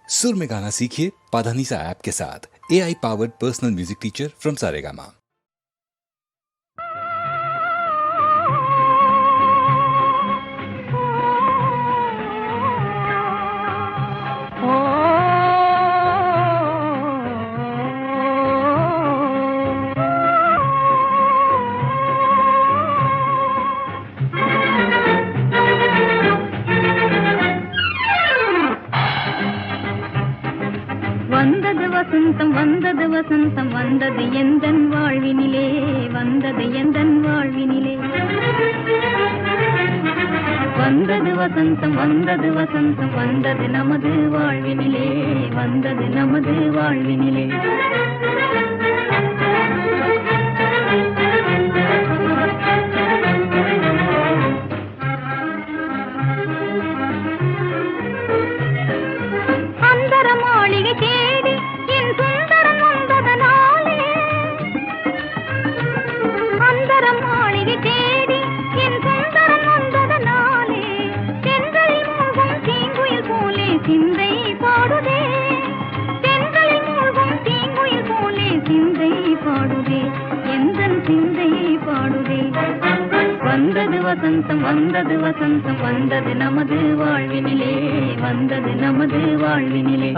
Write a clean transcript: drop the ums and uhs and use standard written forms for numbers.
सुर में गाना सीखिए पाधानीसा ऐप के साथ। AI powered personal music teacher from Saregama. வந்தது வசந்தம் வந்தது எந்தன் வாழ்வினிலே வந்தது எந்தன் வாழ்வினிலே வந்தது வசந்தம் வந்தது நமது வாழ்வினிலே வந்தது நமது வாழ்வினிலே அந்தர மாளிகை தேடி என் சுந்தரம் வந்ததனாலே அந்தர மாளிகை தேடி என் சுந்தரம் வந்ததனாலே தென்றலில் மூழ்கும் தீங்குயில் போலே சிந்தை பாடுதே தென்றலில் மூழ்கும் தீங்குயில் போலே சிந்தை பாடுதே எந்தன் சிந்தை பாடுதே வந்தது வசந்தம் வந்தது நமது வாழ்வினிலே வந்தது நமது வாழ்வினிலே